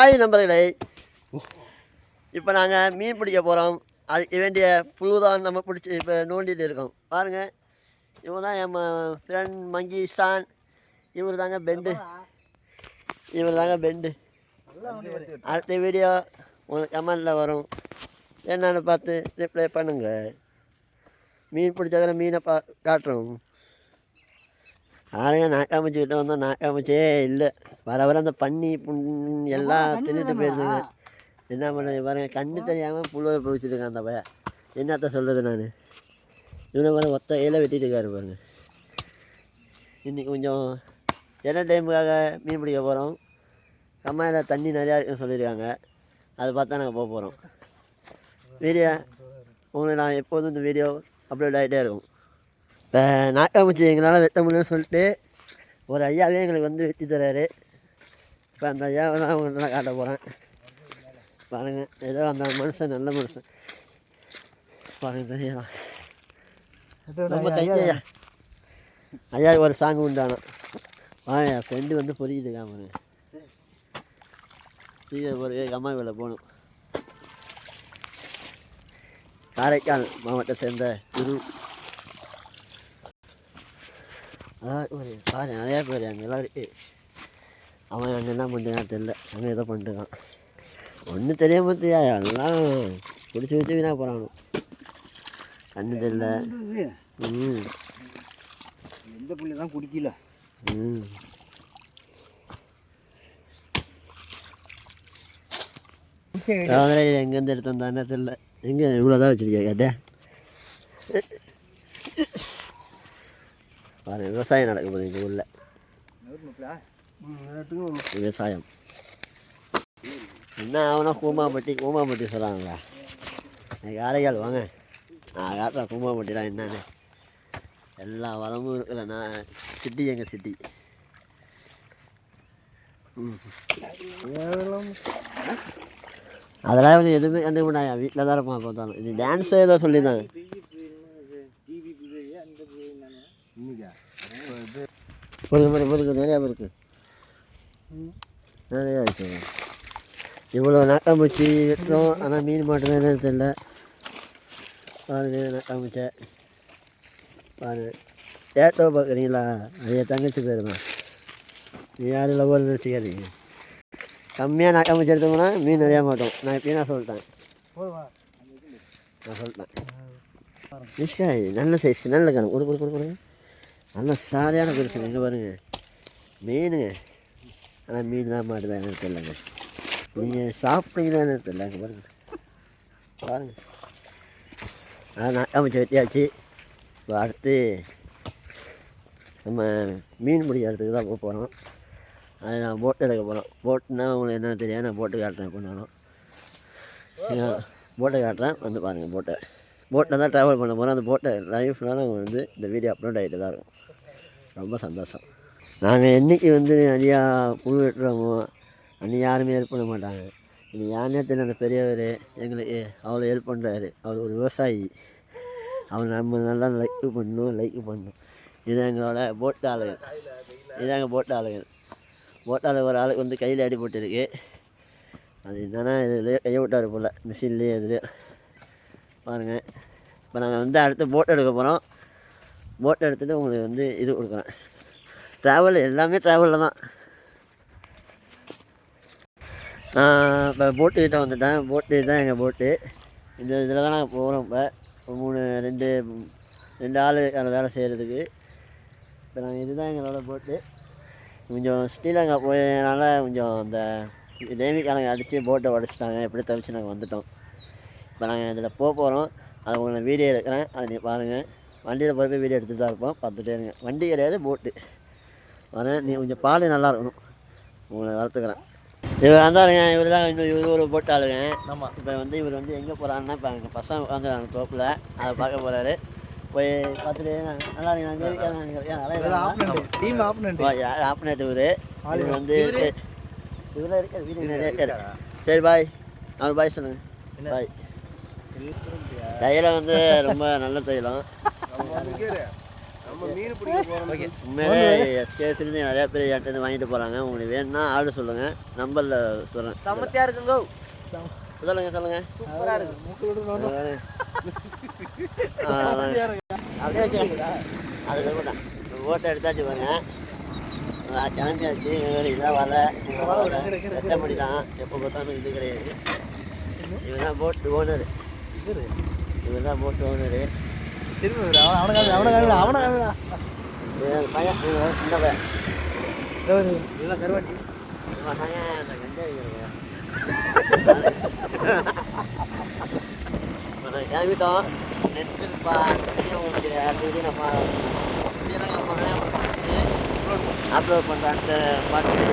Hi நண்பர்களே, இப்போ நாங்கள் மீன் பிடிக்க போகிறோம். அதுக்கு வேண்டிய புழு தான் நம்ம பிடிச்சி இப்போ நோண்டிட்டு இருக்கோம். பாருங்கள், இவங்க தான் என் ஃப்ரெண்ட் மங்கீஷான். இவர் தாங்க பெண்டு. அடுத்த வீடியோ உங்களுக்கு கமெண்டில் வரும். என்னென்னு பார்த்து ரிப்ளை பண்ணுங்கள். மீன் பிடிச்சதில் மீனை காட்டுறோம். ஆளுங்க நாக்காமச்சிக்கிட்ட வந்தோம், நாக்காமச்சே இல்லை. வர அந்த பன்னி எல்லாம் தின்னுட்டு போயிருந்துங்க. என்ன பண்ணுறது பாருங்க, கண்ணு தெரியாமல் புழுவை பிடிச்சிருக்கேன் அந்த பையன். என்னத்த சொல்கிறது நான். இவனை பாருங்க ஒத்த இலை வெட்டிட்டு இருக்காரு பாருங்க. இன்றைக்கி கொஞ்சம் என்ன டைமுக்காக மீன் பிடிக்க போகிறோம். கம்மாயில் தண்ணி நிறையா இருக்குன்னு சொல்லியிருக்காங்க. அதை பார்த்தா நாங்கள் போக போகிறோம். வீடியோ உங்களுக்கு நான் எப்போதும் இந்த வீடியோ அப்லோட் ஆகிட்டே இருக்கும். இப்போ நாக்காமச்சி எங்களால் வெட்ட முடியும்னு சொல்லிட்டு ஒரு ஐயாவே எங்களுக்கு வந்து வெட்டி தர்றாரு. இப்போ அந்த ஐயாவை தான் அவங்கள்ட்ட நான் காட்ட போகிறேன். பாருங்கள், ஏதோ அந்த மனுஷன் நல்ல மனுஷன் பாருங்கள், தெரியலாம். ரொம்ப தைக்கையா ஐயாவுக்கு ஒரு சாங்கு உண்டானோ. என் ஃப்ரெண்டு வந்து பொறிக்குது காமரு. சீக்கிரம் ஒரு அம்மா வேலை போகணும். காரைக்கால் மாவட்டத்தை சேர்ந்த குரு. பாரு நிறையா பேர் அங்கே எல்லாம் இருக்கு. அவன் அங்கே என்ன பண்ணுறான்னு தெரில, அங்கே ஏதோ பண்ணிட்டுருக்கான். ஒன்றும் தெரிய பார்த்தியா, எல்லாம் பிடிச்சி வச்சு வீணாக போகிறானு. கண்ணு தெரியல. எந்த புள்ளி தான் குடிக்கல. எங்கேருந்து எடுத்து வந்தானே தெரியல. எங்கே இவ்வளோதான் வச்சுருக்கியா கேட்டே. பாரு, விவசாயம் நடக்கும் போது இந்த ஊரில். விவசாயம் என்ன ஆகுனா கூமாம்பட்டி சொல்கிறாங்களா. எனக்கு காரைக்கால் வாங்க, நான் காட்டுறேன் கூமாம்பட்டிலாம் என்னன்னு. எல்லா வளமும் இருக்குல்ல. நான் சிட்டி, எங்கள் சிட்டி. அதெல்லாம் வந்து எதுவுமே கண்டுபிடியா, வீட்டில் தான் இருப்பான் பார்த்தாலும். இது டான்ஸே ஏதோ சொல்லியிருந்தாங்க. பொறுக்கு நிறையா இருக்குது, நிறையா வச்சுங்க. இவ்வளோ நாக்காம்பூச்சி வெட்டுறோம், ஆனால் மீன் மாட்டோம் என்னன்னு தெரியல. பாருங்க, நாக்காம்பூச்சை பாருங்க. ஏட்டோ பார்க்குறீங்களா, அது என் தங்கச்சி பேர் தான். நீ யாரும் லவ்வர் நினச்சிக்காதீங்க. கம்மியாக நாக்காம்பூச்சி எடுத்தோம்னா மீன் நிறையா மாட்டோம். நான் எப்பயும் நான் சொல்லிட்டேன். நிஷ்காய் நல்ல சைஸ், நல்ல கணக்கு கொடுங்க. நல்ல சாலையான பெருசுங்க. இங்கே பாருங்க மீனுங்க, ஆனால் மீன் தான் மாட்டுதான் எனக்கு தெரியலங்க. நீங்கள் சாப்பிட்டீங்களா எனக்கு தெரியல. அங்கே பாருங்கள். நாக்காம்பூச்சி வெட்டியாச்சு. இப்போ அடுத்து நம்ம மீன் பிடிக்கிறதுக்கு தான் போக போகிறோம். அது நான் போட்டு எடுக்க போகிறோம். போட்டுனா உங்களுக்கு என்ன தெரியாது, நான் போட்டு காட்டுறேன். பண்ணாலும் போட்டை காட்டுறேன், வந்து பாருங்கள். போட்டில் தான் ட்ராவல் பண்ண போகிறோம். அந்த போட்டை லைஃப்னால வந்து இந்த வீடியோ அப்லோட் ஆகிட்டு தான் இருக்கும். ரொம்ப சந்தோஷம். நாங்கள் என்றைக்கு வந்து நிறையா புழு வெட்டுறோமோ அன்றைக்கி யாருமே ஹெல்ப் பண்ண மாட்டாங்க. இது யாருனே தெரியல. அந்த பெரியவர் எங்களுக்கு அவ்வளோ ஹெல்ப் பண்ணுறாரு. அவர் ஒரு விவசாயி. அவர் நம்ம நல்லா லைக் பண்ணணும். இது எங்களோட போட்டு ஆளுகள். இதாங்க போட்டு ஆளுகள். போட்டால் ஒரு ஆளுக்கு வந்து கையில் அடிபட்டுருக்கு. அது என்னன்னா இதுலேயே கையை விட்டார் போல், மிஷின்லேயே இதுலேயே பாருங்கள். இப்போ நாங்கள் வந்து அடுத்து போட் எடுக்க போகிறோம். போட் எடுத்துகிட்டு உங்களுக்கு வந்து இது கொடுக்குறேன். ட்ராவல் எல்லாமே ட்ராவலில் தான். இப்போ போட்டுக்கிட்ட வந்துட்டேன். போட்டு தான் எங்கள் போட்டு. இதில் தான் நாங்கள் போகிறோம். இப்போ ரெண்டு ஆள் அந்த வேலை செய்கிறதுக்கு. இப்போ நாங்கள் இதுதான் எங்களோட போட்டு. கொஞ்சம் ஸ்ரீலங்கா போயனால கொஞ்சம் அந்த நேவிக்காரங்க அடித்து போட்டை உடச்சிட்டாங்க. எப்படி தவிச்சு நாங்கள் வந்துட்டோம். இப்போ நாங்கள் இதில் போகிறோம். அதை உங்களுக்கு வீடியோ எடுக்கிறேன், அதை நீ பாருங்கள். வண்டியில் போய் வீடியோ எடுத்துகிட்டு தான் இருப்போம், பார்த்துட்டே இருங்க. வண்டி கிடையாது, போட்டு வரேன். நீ கொஞ்சம் பால் நல்லா இருக்கணும், உங்களை வளர்த்துக்கிறேன். இவர் வந்தாருங்க. இவர் தான் இவர் ஒரு போட்டு ஆளுங்க. ஆமாம். இப்போ வந்து இவர் வந்து எங்கே போகிறாருன்னா, இப்போ எங்கள் பசங்க உட்காந்துருக்காங்க தோப்பில், அதை பார்க்க போகிறாரு. போய் பார்த்துட்டு நல்லா ஆப்னேட் இவர் வந்து இவரெல்லாம் இருக்கார். வீடு நிறைய இருக்கார். சரி பாய், அவர் பாய் சொல்லுங்கள். பாய். தைலம் வந்து ரொம்ப நல்ல தைலம். நம்ம மீன் பிடிக்க போகிறோம். ஓகே, உண்மையிலே ஸ்டேஷன்லேருந்து நிறையா பேர் என்கிட்ட வாங்கிட்டு போகிறாங்க. உங்களுக்கு வேணும்னா ஆர்டர் சொல்லுங்கள், நம்பரில் சொல்கிறேன். சமத்தியாக இருக்குங்கோ. சொல்லுங்கள். சூப்பராக இருக்கு. அப்படியே வச்சுக்கா. அது தான் ஓட்டை எடுத்தாச்சு பாருங்க. கிளம்பியாச்சு. இதான் வரல, எட்ட மணி தான். எப்போ பார்த்தாலும் இது கிடையாது. இவன் தான் போட்டு ஓனரு. இவன் தான் போட்டு ஓனரு. பையன் சின்ன பையன் இதெல்லாம் கருவாட்டி. அந்த கண்டே கிளம்பிட்டோம். நெட்ஃபில்ப்பா உங்களுக்கு அப்லோட் பண்ணுறான்ட்டு பார்த்து